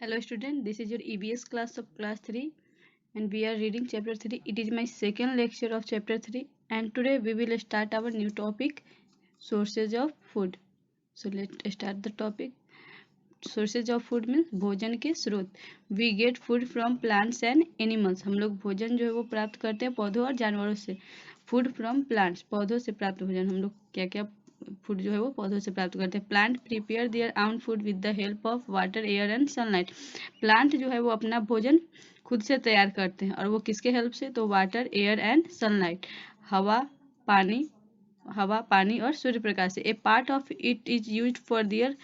Hello student, this is your EBS class of class 3 and we are reading chapter 3. It is my second lecture of chapter 3 and today we will start our new topic, sources of food. So let's start the topic. Sources of food means भोजन के स्रोत. We get food from plants and animals. हम लोग भोजन जो है वो प्राप्त करते हैं पौधों और जानवरों से. Food from plants, पौधों से प्राप्त भोजन. हम लोग क्या क्या फूड जो है वो पौधों से प्राप्त करते हैं. प्लांट प्रिपेयर देयर आउन food with the help of water, air and sunlight. Plant जो है वो अपना भोजन खुद से तैयार करते हैं और वो किसके हेल्प से? तो वाटर, एयर एंड सनलाइट, हवा पानी और सूर्य प्रकाश से. A part of it is used for their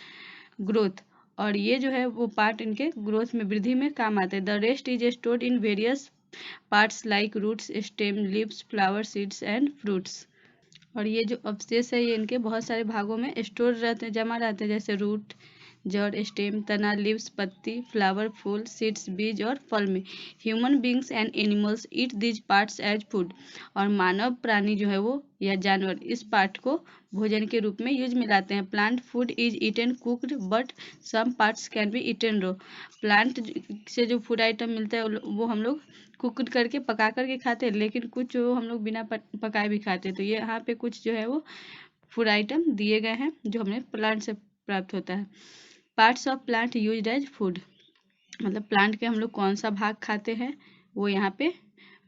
growth, और ये जो है वो पार्ट इनके ग्रोथ में, वृद्धि में काम आते हैं. The rest is stored in various parts like roots, stem, leaves, flower, seeds and fruits. और ये जो अवशेष है ये इनके बहुत सारे भागों में स्टोर रहते हैं, जमा रहते हैं, जैसे रूट, जड़, स्टेम, तना, लीव्स, पत्ती, फ्लावर, फूल, सीड्स, बीज और फल में. Human beings and animals eat these parts as food, और मानव प्राणी जो है वो या जानवर इस पार्ट को भोजन के रूप में यूज में लाते हैं. Plant food is eaten cooked but some parts can be eaten raw. Plant से जो फूड आइटम मिलता है वो हम लोग कुकड करके पका करके खाते हैं, लेकिन कुछ जो हम लोग बिना पकाए भी खाते हैं. तो ये यहाँ पे कुछ जो है वो फूड आइटम दिए गए हैं जो हमें प्लांट से प्राप्त होता है. Parts of plant used as food, मतलब प्लांट के हम लोग कौन सा भाग खाते हैं वो यहाँ पे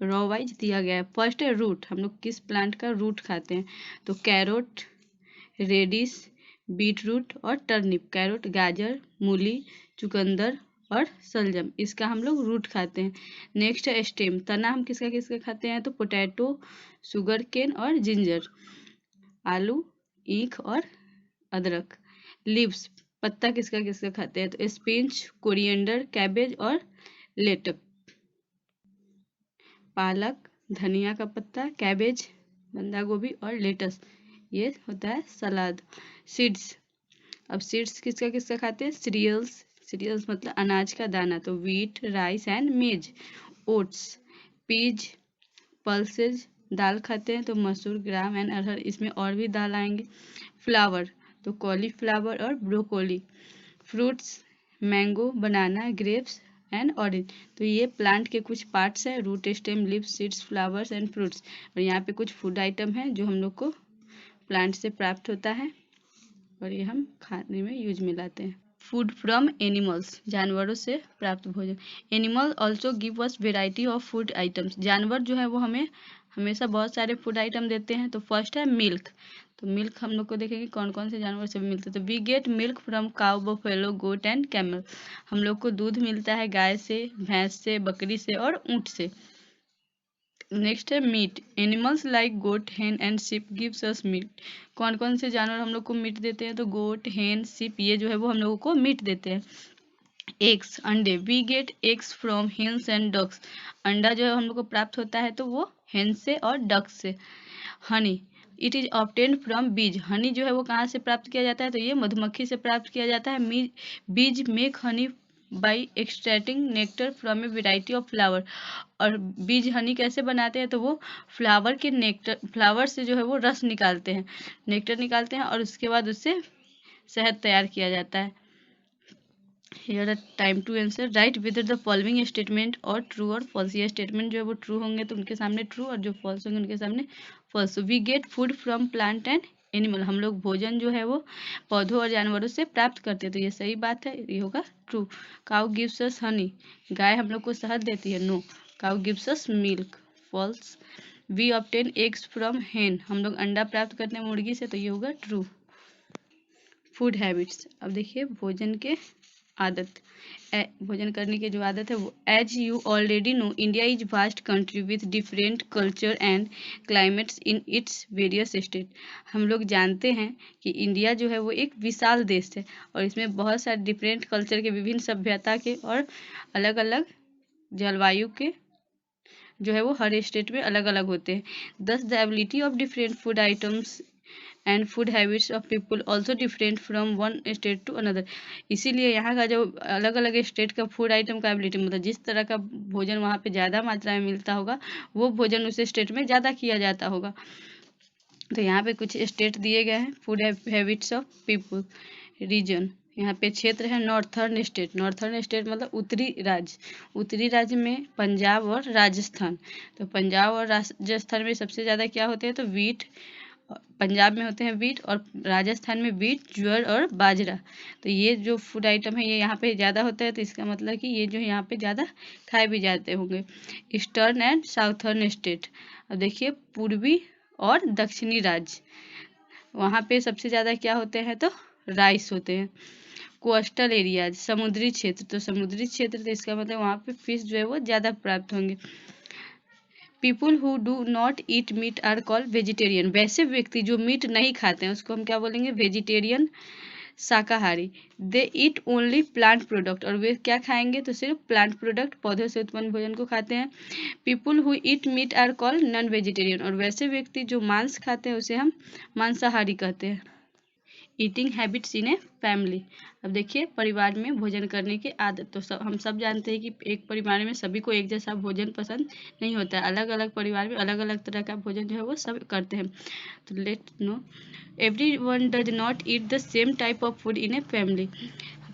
रॉ वाइज दिया गया है. फर्स्ट है रूट. हम लोग किस प्लांट का रूट खाते हैं? तो कैरोट, रेडिश, बीट रूट और टर्निप. कैरोट गाजर, मूली, चुकंदर और सलजम, इसका हम लोग रूट खाते हैं. नेक्स्ट है स्टेम. तना हम किसका किसका खाते हैं? तो पोटैटो, शुगर केन और जिंजर. आलू, ईख और अदरक. लीव्स, पत्ता किसका किसका खाते हैं? तो स्पिंच, कोरिएंडर, कैबेज और लेटक. पालक, धनिया का पत्ता, कैबेज, बंदा गोभी और लेटस, ये होता है सलाद. सीड्स. अब सीड्स किसका किसका खाते हैं? सीरियल्स. सीरियल्स मतलब अनाज का दाना, तो wheat, rice and maize. Oats, peas, pulses, दाल खाते हैं, तो मसूर, ग्राम एंड अरहर, इसमें और भी दाल आएंगे. फ्लावर, तो कॉलीफ्लावर और broccoli. Fruits, mango, banana, grapes and orange. तो ये प्लांट के कुछ पार्ट्स हैं, root, stem, leaves, seeds, flowers and fruits. और यहाँ पे कुछ फूड आइटम है जो हम लोग को प्लांट से प्राप्त होता है और ये हम खाने में यूज में लाते हैं. फूड फ्रॉम एनिमल्स, जानवरों से प्राप्त भोजन. Animal also give us variety of food items. जानवर जो है वो हमें हमेशा बहुत सारे फूड आइटम देते हैं. तो फर्स्ट है मिल्क. तो मिल्क हम लोग को देखेंगे कौन कौन से जानवर से मिलते हैं. तो we get milk from cow, buffalo, goat and camel. हम लोग को दूध मिलता है गाय से, भैंस से, बकरी से और ऊँट से. नेक्स्ट है meet. Animals like goat, hen and sheep gives us meat. कौन कौन से जानवर हम लोग को मीट देते हैं? तो गोट, हेन, शिप, ये जो है वो हम लोगों को मीट देते हैं. एग्स, अंडे. We get eggs from hens and ducks. अंडा जो है हम लोग को प्राप्त होता है तो वो हेन से और डक से. Honey, it is obtain from बीज. हनी जो है वो कहाँ से प्राप्त किया जाता है? तो ये मधुमक्खी से प्राप्त किया जाता है. बीज make Honey by extracting nectar from a variety of flower. और बीज हनी कैसे बनाते हैं? तो वो फ्लावर के नेक्टर, फ्लावर से जो है वो रस निकालते हैं, नेक्टर निकालते हैं और उसके बाद उससे शहद तैयार किया जाता है. Here time to answer. Write with the following statement और ट्रू और फॉल्स. ये स्टेटमेंट जो है वो ट्रू होंगे तो उनके सामने ट्रू, और जो फॉल्स होंगे उनके सामने false. We get food from plant and animal. हम लोग भोजन जो है वो पौधों और जानवरों से प्राप्त करते हैं, तो ये सही बात है, ये होगा true. Cow gives us honey. गाय हम लोग को शहद देती है. No. Cow gives us milk. False. We obtain eggs from hen. हम लोग अंडा प्राप्त करते हैं मुर्गी से, तो ये होगा ट्रू. Food habits. अब देखिए भोजन के आदत, भोजन करने की जो आदत है वो. As you already know, India is vast country with different culture and climates in its various state. हम लोग जानते हैं कि इंडिया जो है वो एक विशाल देश है और इसमें बहुत सारे डिफरेंट कल्चर के, विभिन्न सभ्यता के और अलग अलग जलवायु के जो है वो हर स्टेट में अलग अलग होते हैं. Thus the ability of different food items and food habits of people also different from one state to another. इसीलिए यहाँ का जो अलग अलग स्टेट का फूड आइटम का एबिलिटी, मतलब जिस तरह का भोजन वहाँ पे ज़्यादा मात्रा में मिलता होगा वो भोजन उस स्टेट में ज़्यादा किया जाता होगा. तो यहाँ पे कुछ स्टेट दिए गए हैं. Food habits of people. Region, यहाँ पे क्षेत्र है नॉर्थर्न स्टेट। नॉर्थर्न स्टेट मतलब उत्तरी राज्य। उत्तरी राज्य में पंजाब और राजस्थान। तो पंजाब और राजस्थान में सबसे ज़्यादा क्या होते हैं, तो वीट। पंजाब में होते हैं वीट और राजस्थान में वीट, ज्वार और बाजरा। तो ये जो फूड आइटम है ये यहाँ पे ज़्यादा होता है, तो इसका मतलब कि ये जो है यहाँ पे ज़्यादा खाए भी जाते होंगे। ईस्टर्न एंड साउथर्न स्टेट, अब देखिए पूर्वी और दक्षिणी राज्य, वहाँ पे सबसे ज़्यादा क्या होते हैं, तो राइस होते हैं। कोस्टल एरियाज, समुद्री क्षेत्र, तो समुद्री क्षेत्र तो इसका मतलब वहाँ पे फिश जो है वो ज़्यादा प्राप्त होंगे। People who do not eat meat are called vegetarian, वैसे व्यक्ति जो मीट नहीं खाते हैं उसको हम क्या बोलेंगे, वेजिटेरियन, शाकाहारी। दे ईट ओनली प्लांट प्रोडक्ट, और वे क्या खाएंगे, तो सिर्फ प्लांट प्रोडक्ट, पौधों से उत्पन्न भोजन को खाते हैं। People who eat meat are called non vegetarian, और वैसे व्यक्ति जो मांस खाते हैं उसे हम मांसाहारी कहते हैं। Eating habits in a family, अब देखिए परिवार में भोजन करने की आदत, तो हम सब जानते हैं कि एक परिवार में सभी को एक जैसा भोजन पसंद नहीं होता है, अलग अलग परिवार में अलग अलग तरह का भोजन जो है वो सब करते हैं। तो let know everyone does not eat the same type of food in a family,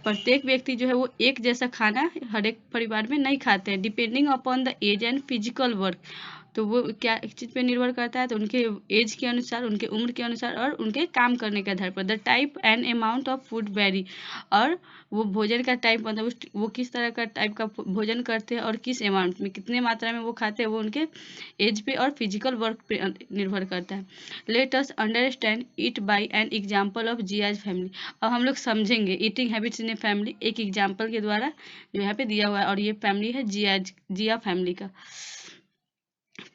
प्रत्येक व्यक्ति जो है वो एक जैसा खाना हर एक परिवार में नहीं खाते हैं। Depending upon the age and physical work, तो वो क्या एक चीज़ पे निर्भर करता है, तो उनके एज के अनुसार, उनके उम्र के अनुसार और उनके काम करने के आधार पर। The type and amount of food very, और वो भोजन का टाइप मतलब वो किस तरह का टाइप का भोजन करते हैं और किस अमाउंट में, कितने मात्रा में वो खाते हैं, वो उनके एज पे और फिजिकल वर्क पे निर्भर करता है। Let us understand it by an example of जियाज family, अब हम लोग समझेंगे eating habits in a family एक एग्जाम्पल के द्वारा जो यहाँ पे दिया हुआ है, और ये फैमिली है जिया फैमिली का।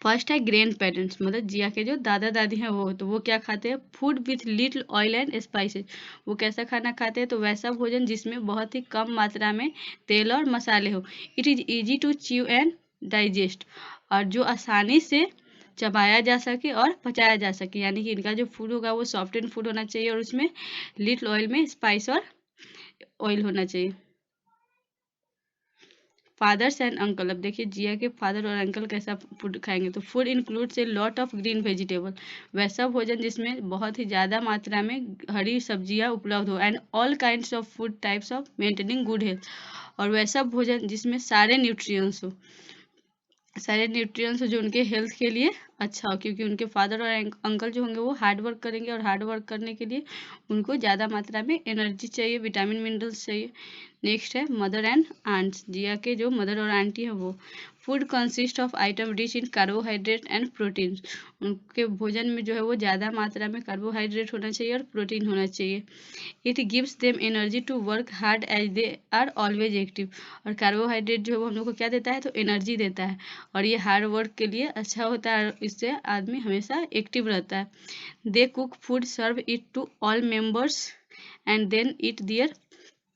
फर्स्ट है ग्रैंड पेरेंट्स, मतलब जिया के जो दादा दादी हैं वो, तो वो क्या खाते हैं, food with little oil and spices, वो कैसा खाना खाते हैं, तो वैसा भोजन जिसमें बहुत ही कम मात्रा में तेल और मसाले हो। It is easy to chew and digest, और जो आसानी से चबाया जा सके और पचाया जा सके, यानी कि इनका जो फूड होगा वो सॉफ्ट एंड फूड होना चाहिए और उसमें लिटिल ऑयल में स्पाइस और ऑयल होना चाहिए। फादर्स एंड अंकल, अब देखिए जिया के फादर और अंकल कैसा फूड खाएंगे, तो food includes a lot of green vegetable, वैसा भोजन जिसमें बहुत ही ज़्यादा मात्रा में हरी सब्जियां उपलब्ध हो। And all kinds of food types of maintaining good health, और वैसा भोजन जिसमें सारे न्यूट्रिएंट्स हो, सारे न्यूट्रिएंट्स जो उनके हेल्थ के लिए अच्छा हो, क्योंकि उनके फादर और अंकल जो होंगे वो हार्ड वर्क करेंगे, और हार्ड वर्क करने के लिए उनको ज़्यादा मात्रा में एनर्जी चाहिए, विटामिन मिनरल्स चाहिए। नेक्स्ट है मदर एंड आंट्स, जिया के जो मदर और आंटी हैं वो। Food consist of item rich in carbohydrate and protein, उनके भोजन में जो है वो ज़्यादा मात्रा में कार्बोहाइड्रेट होना चाहिए और प्रोटीन होना चाहिए। It gives them energy to work hard as they are always active, और कार्बोहाइड्रेट जो है वो हम लोग को क्या देता है, तो एनर्जी देता है, और ये हार्ड वर्क के लिए अच्छा होता है, इससे आदमी हमेशा एक्टिव रहता है। They cook food, serve it to all members and then eat their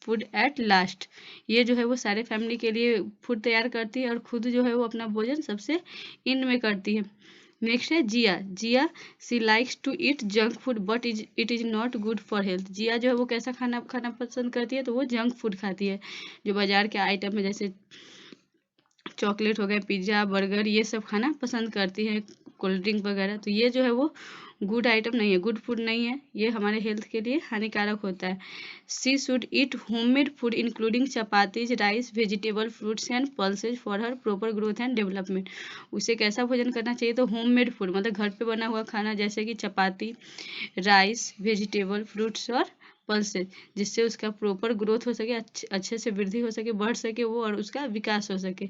food at last, ये जो है वो सारे फैमिली के लिए फूड तैयार करती है और खुद जो है वो अपना भोजन सबसे एंड में करती है। नेक्स्ट है Jia. Jia she likes to eat junk food but it is not good for health, Jia जो है वो कैसा खाना खाना पसंद करती है, तो वो जंक फूड खाती है, जो बाजार के आइटम है जैसे चॉकलेट हो गया, पिज्ज़ा, बर्गर, ये सब खाना पसंद करती है, कोल्ड ड्रिंक वगैरह, तो ये जो है वो गुड आइटम नहीं है, गुड फूड नहीं है, ये हमारे हेल्थ के लिए हानिकारक होता है। She should eat homemade food including chapatis, rice, vegetable, fruits and pulses for her proper growth and development, उसे कैसा भोजन करना चाहिए, तो होममेड फूड मतलब घर पे बना हुआ खाना, जैसे कि चपाती, राइस, वेजिटेबल, फ्रूट्स और पल्सेज, जिससे उसका प्रॉपर ग्रोथ हो सके, अच्छे से वृद्धि हो सके, बढ़ सके वो, और उसका विकास हो सके।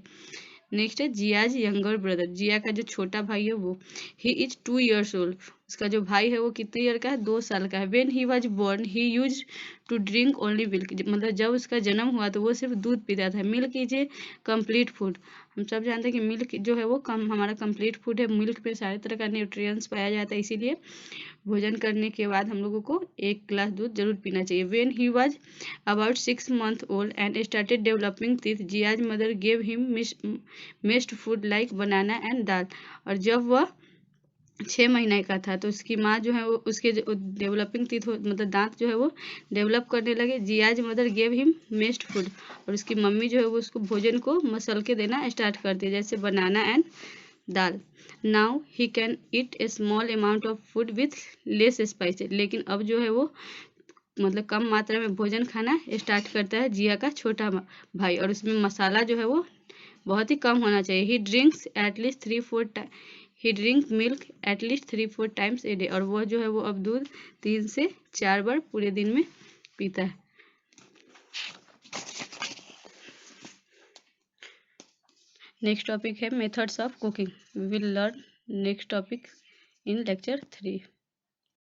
नेक्स्ट है जियाज यंगर ब्रदर, जिया का जो छोटा भाई है वो। ही इज 2 years ओल्ड, उसका जो भाई है वो कितने ईयर का है, 2 साल का है। When he was born he use to drink only milk, मतलब जब उसका जन्म हुआ तो वो सिर्फ दूध पीता था। Milk is A complete food, हम सब जानते हैं कि मिल्क जो है वो हमारा कंप्लीट फूड है, मिल्क में सारे तरह का न्यूट्रिएंट्स पाया जाता है, इसीलिए भोजन करने के बाद हम लोगों को 1 गिलास दूध जरूर पीना चाहिए। When he was about 6 months old and started developing teeth, Jia's mother gave him mixed food like banana and dal, और जब वह 6 महीने का था तो उसकी माँ जो है वो उसके डेवलपिंग टीथ मतलब दांत जो है वो डेवलप करने लगे। Jia's mother gave him mixed food, और उसकी मम्मी जो है वो उसको भोजन को मसल के देना स्टार्ट कर दिया, जैसे banana and dal. Now he can eat a small amount of food with less spices, लेकिन अब जो है वो मतलब कम मात्रा में भोजन खाना स्टार्ट करता है जिया का छोटा भाई, और उसमें मसाला जो है वो बहुत ही कम होना चाहिए। ही drinks milk at least 3-4 times a day, और वो जो है वो अब दूध 3 से 4 बार पूरे दिन में पीता है। नेक्स्ट टॉपिक है methods of cooking. We will learn next topic in lecture 3।